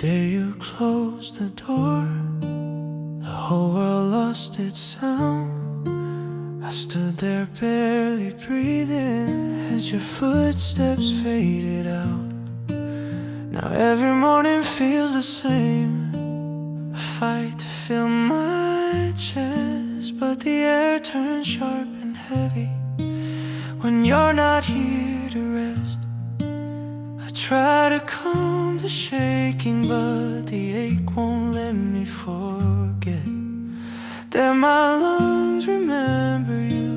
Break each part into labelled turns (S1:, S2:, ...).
S1: day you closed the door, the whole world lost its sound. I stood there barely breathing as your footsteps faded out. Now every morning feels the same, a fight to fill my chest, but the air turns sharp and heavy when you're not here to rest. I try to calm the shaking, but the ache won't let me forget that my lungs remember you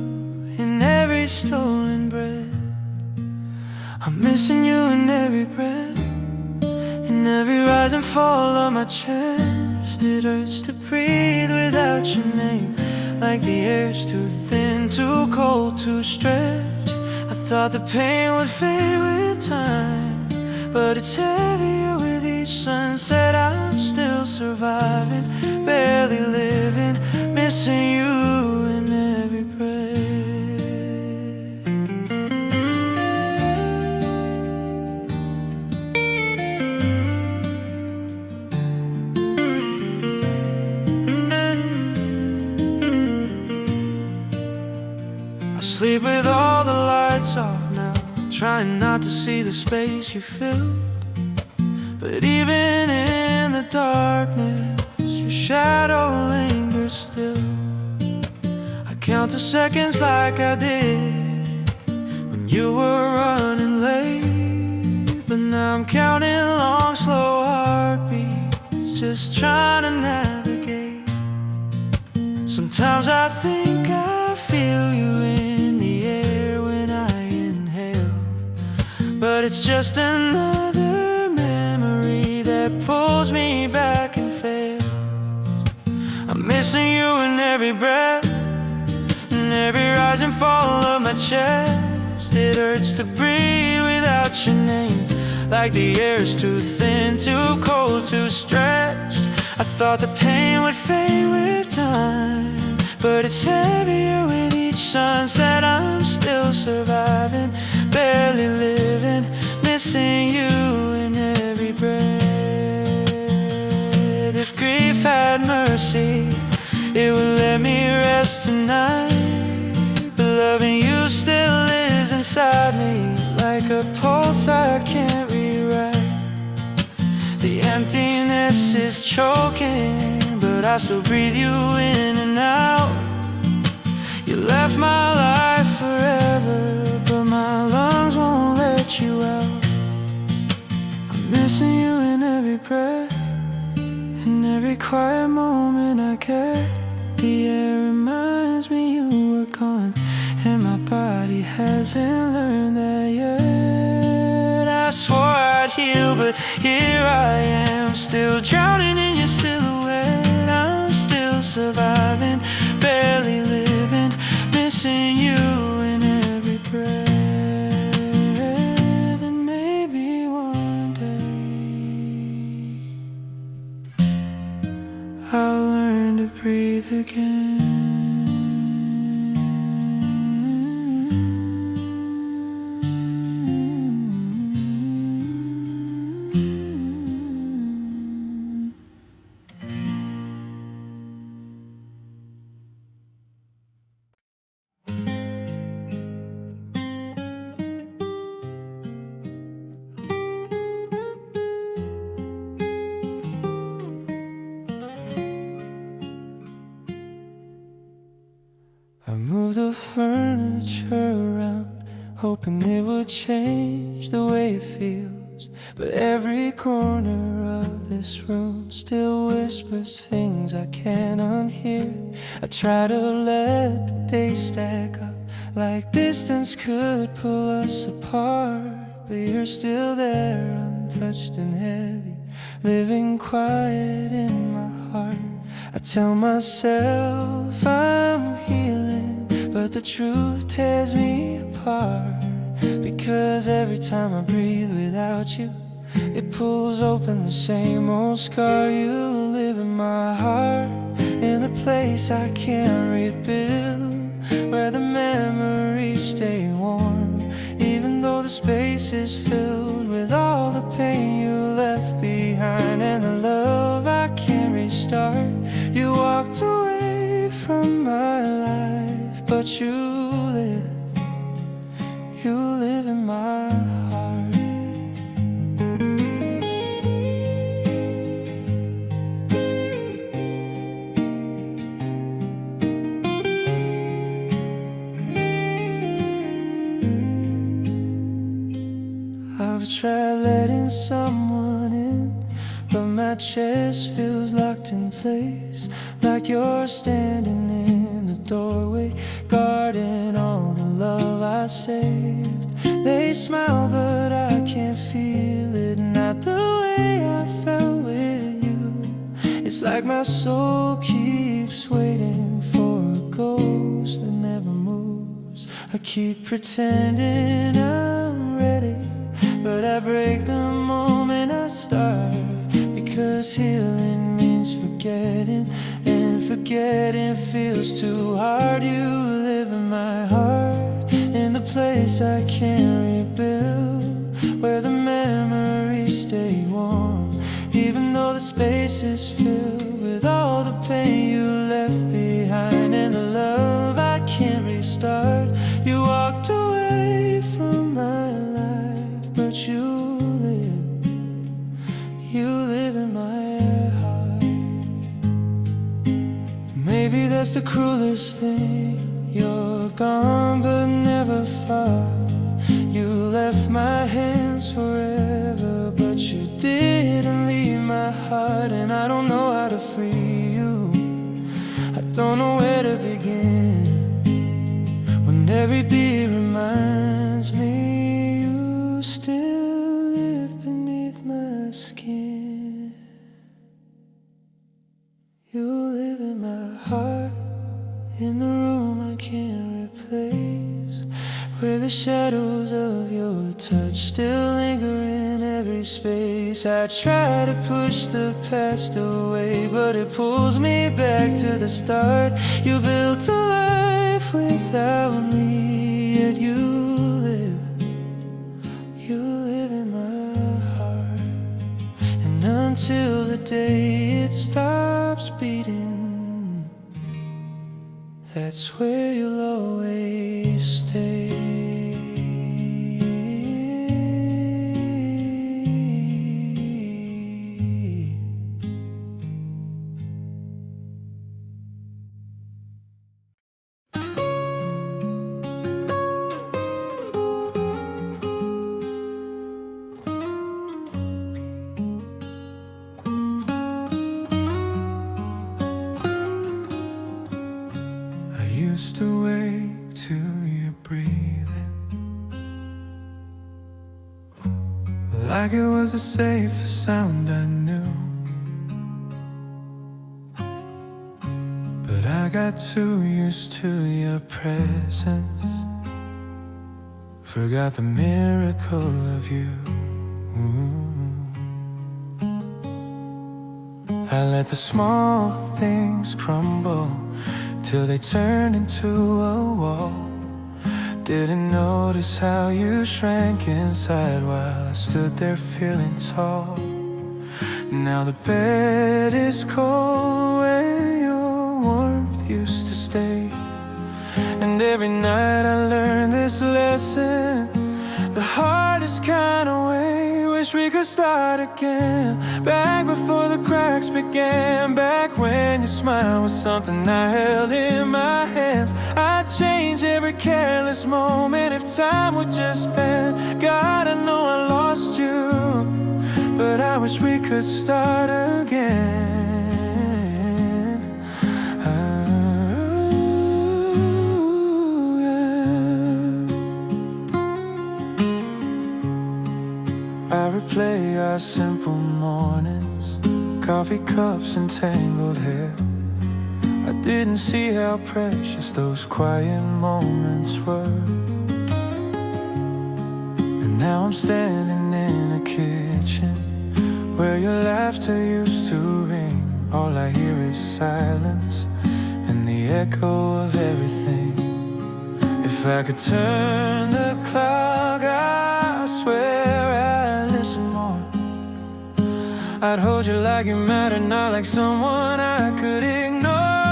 S1: in every stolen breath. I'm missing you in every breath, in every rise and fall of my chest. It hurts to breathe without your name, like the air's too thin, too cold to stretch. I thought the pain would fade with time, but it's heavier with each sunset. I'm still surviving, barely living, missing you in every breath. I sleep with all the lights off now, trying not to see the space you filled. But even in the darkness, your shadow lingers still. I count the seconds like I did when you were running late, but now I'm counting long, slow heartbeats, just trying to navigate. Sometimes I think I feel you in the air when I inhale, but it's just another memory that pulls me back and fails. I'm missing you in every breath, in every rise and fall of my chest. It hurts to breathe without your name, like the air's too thin, too cold, too stretched. I thought the pain would fade with time, but it's heavier with each sunset. I'm still surviving, barely living, missing you in every breath. If grief had mercy, it would let me rest tonight, but loving you still lives inside me, like a pulse I can't rewrite. The emptiness is choking, but I still breathe you in and out. You left my life forever, but my lungs won't let you out. I'm missing you in every breath, in every quiet moment I get. The air reminds me you were gone, and my body hasn't learned that yet. I swore I'd heal, but here I am, still drowning in your silhouette. I'm still surviving, barely living, missing you in every breath. And maybe one day I'll learn to breathe again. I moved the furniture around, hoping it would change the way it feels, but every corner of this room still whispers things I can't unhear. I try to let the days stack up, like distance could pull us apart, but you're still there, untouched and heavy, living quiet in my heart. I tell myself I'm healing, but the truth tears me apart, because every time I breathe without you, it pulls open the same old scar. You live in my heart, in the place I can't rebuild, where the memories stay warm, even though the space is filled with all the pain you left behind. And walked away from my life, but you live in my heart. I've tried letting someone in, but my chest feels locked in place, like you're standing in the doorway, guarding all the love I saved. They smile, but I can't feel it, not the way I felt with you. It's like my soul keeps waiting for a ghost that never moves. I keep pretending I'm ready, but I break the moment I start, because healing means forgetting, and forgetting feels too hard. You live in my heart, in the place I can't rebuild, where the memories stay warm, even though the space is filled with all the pain you left behind and the love I can't restart. You walked away from my life, but you live in my heart. Maybe that's the cruelest thing. You're gone but never far. You left my hands forever, but you didn't leave my heart. And I don't know how to free you, I don't know where to begin, when every beat reminds me you still live beneath my skin. You live in my heart, in the room I can't replace, where the shadows of your touch still linger in every space. I try to push the past away, but it pulls me back to the start. You built a life without me, yet you live in my heart. And until the day it stops beating, that's where you'll always stay. Used to wake to your breathing, like it was the safest sound I knew. But I got too used to your presence, forgot the miracle of you. I let the small things crumble till they turned into a wall. Didn't notice how you shrank inside while I stood there feeling tall. Now the bed is cold where your warmth used to stay, and every night I learned this lesson the hardest kind of way. Wish we could start again, back before the cracks began, back when your smile was something I held in my hands. I'd change every careless moment if time would just bend. God, I know I lost you, but I wish we could start again. I replay our simple mornings, coffee cups and tangled hair. I didn't see how precious those quiet moments were. And now I'm standing in a kitchen where your laughter used to ring. All I hear is silence and the echo of everything. If I could turn the clock, I swear I'd listen more. I'd hold you like you mattered, not like someone I could ignore.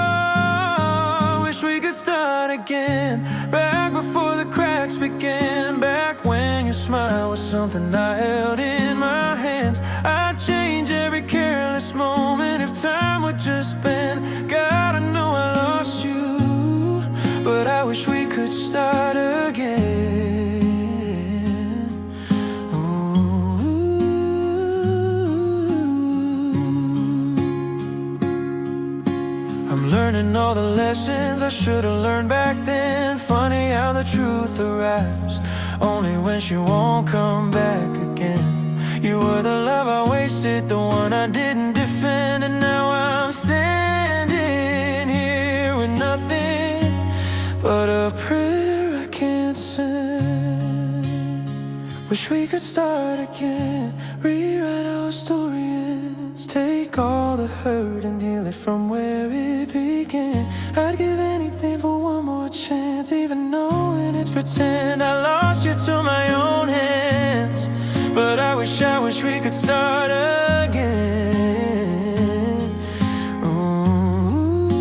S1: again. Back before the cracks began. Back when your smile was something I held in my hands. I'd change every careless moment if time would just bend. God, I know I lost you, but I wish we could start again. I'm learning all the lessons I should have learned back then. Funny how the truth arrives only when she won't come back again. You were the love I wasted, the one I didn't defend. And now I'm standing here with nothing but a prayer I can't send. Wish we could start again, rewrite our story ends. Take all the hurt and heal it from where it began. I'd give anything for one more chance, even knowing it's pretend. I lost you to my own hands, but I wish we could start again. Ooh.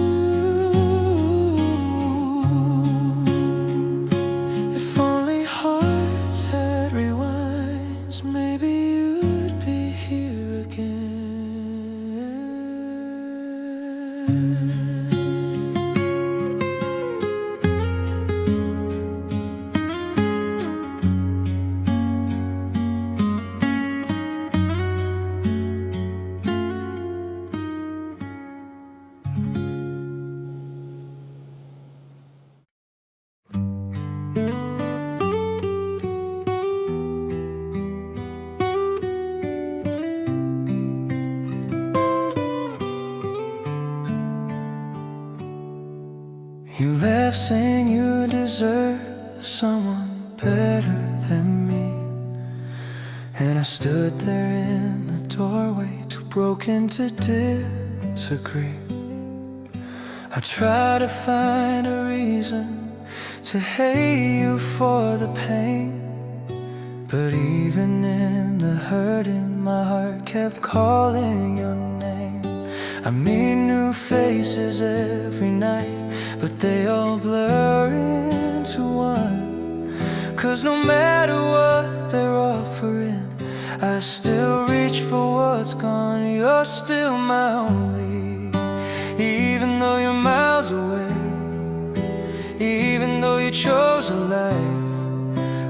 S1: If only hearts had rewinds, maybe you'd be here again. You left saying you deserve someone better than me, and I stood there in the doorway, too broken to disagree. I tried to find a reason to hate you for the pain, but even in the hurt in my heart kept calling your name. I meet new faces every night, but they all blur into one. 'Cause no matter what they're offering, I still reach for what's gone. You're still my only, even though you're miles away. Even though you chose a life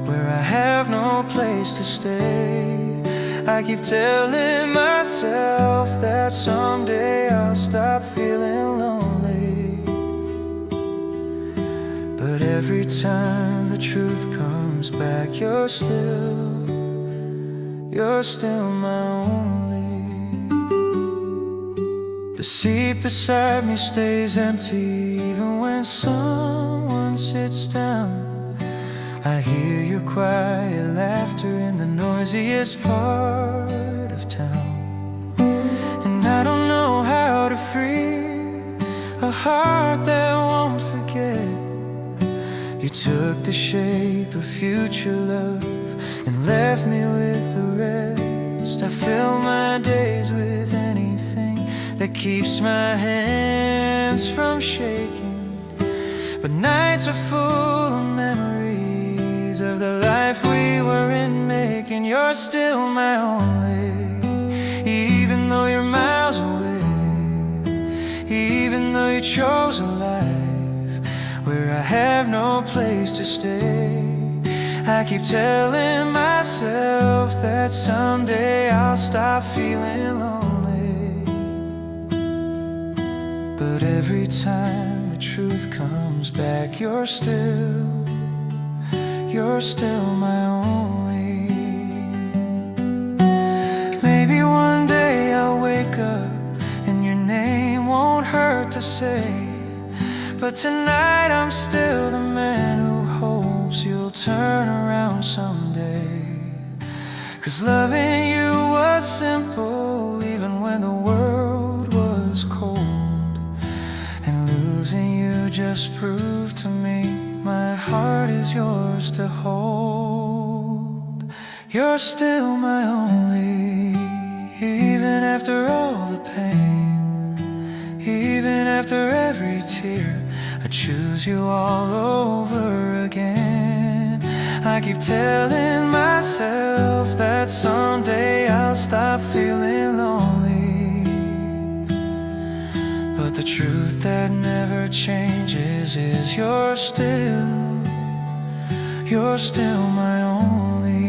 S1: where I have no place to stay. I keep telling myself that someday I'll stop feeling lonely, but every time the truth comes back, you're still my only. The seat beside me stays empty even when someone sits down. I hear your quiet laughter in the noisiest part of town. And I don't know how to free a heart that won't forget. You took the shape of future love and left me with the rest. I fill my days with anything that keeps my hands from shaking, but nights are full of memories of the life we were in making. You're still my only, even though you're miles away. Even though you chose a life where I have no place to stay. I keep telling myself that someday I'll stop feeling lonely, but every time the truth comes back, you're still my only. Maybe one day I'll wake up and your name won't hurt to say, but tonight I'm still the man who hopes you'll turn around someday. 'Cause loving you was simple even when the world was cold, and losing you just proved to me my heart is yours to hold. You're still my only, even after all the pain. Even after every tear, I choose you all over again. I keep telling myself that someday I'll stop feeling lonely, but the truth that never changes is you're still my only.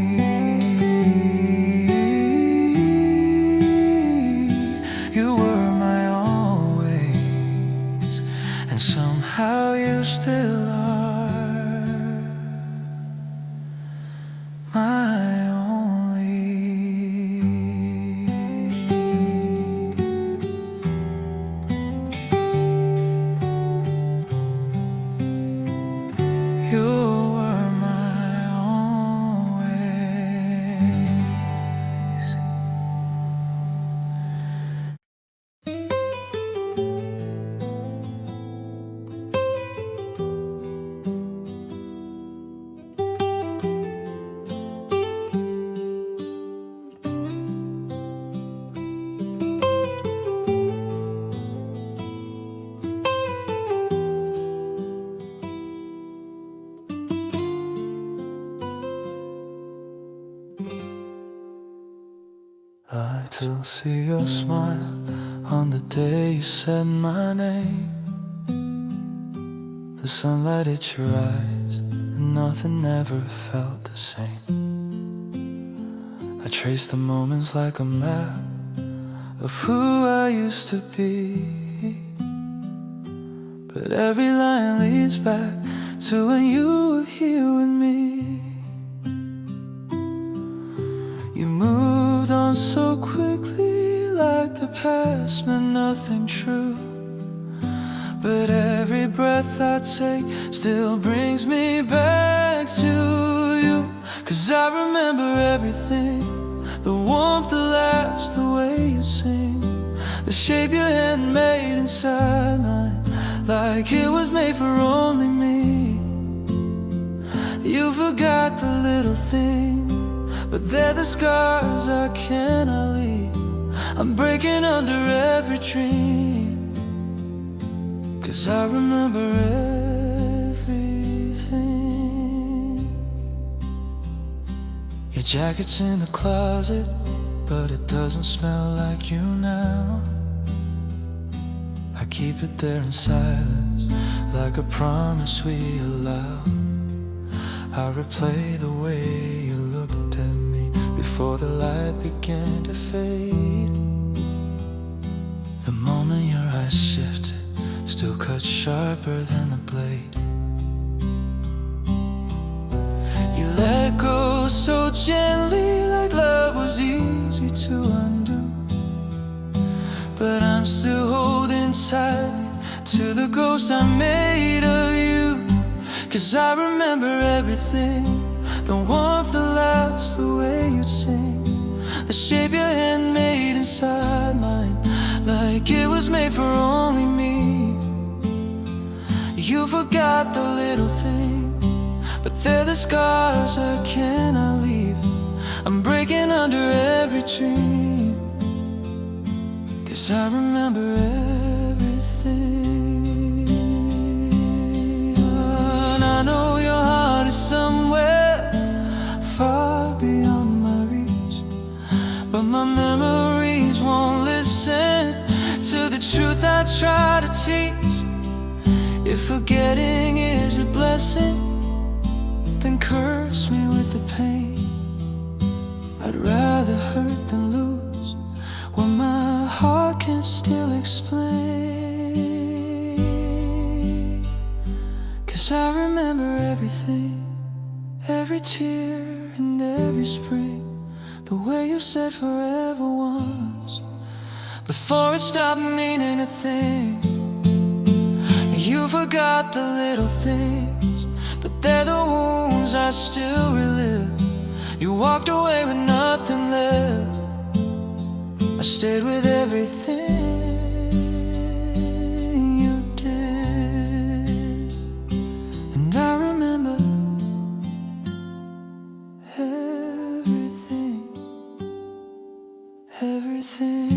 S1: You were my always, and somehow you still are my only. You were my always. I still see your smile on the day you said my name. The sunlight hit your eyes and nothing ever felt the same. I trace the moments like a map of who I used to be, but every line leads back to when you were here with me. You moved on so quickly, like the past meant nothing true, but every breath I take still brings me back to you. 'Cause I remember everything, the warmth, the laughs, the way you sing, the shape your hand made inside mine, like it was made for only me. You forgot the little things, but they're the scars I cannot leave. I'm breaking under every dream, 'cause I remember everything. Your jacket's in the closet, but it doesn't smell like you now. I keep it there in silence, like a promise we allow. I replay the way you looked at me before the light began to fade. The moment your eyes shifted, still cut sharper than the blade. You let go so gently, like love was easy to undo, but I'm still holding tightly to the ghost I made of you. 'Cause I remember everything, the warmth, the laughs, the way you'd sing, the shape your hand made inside mine, like it was made for only me. You forgot the little things, but they're the scars I cannot leave. I'm breaking under every dream, 'cause I remember everything. And I know your heart is somewhere far beyond my reach, but my memories won't listen to the truth I try to teach. If forgetting is a blessing, then curse me with the pain. I'd rather hurt than lose what my heart can still explain. 'Cause I remember everything, every tear and every spring, the way you said forever once, before it stopped meaning a thing. You forgot the little things, but they're the wounds I still relive. You walked away with nothing left, I stayed with everything you did. And I remember everything, everything.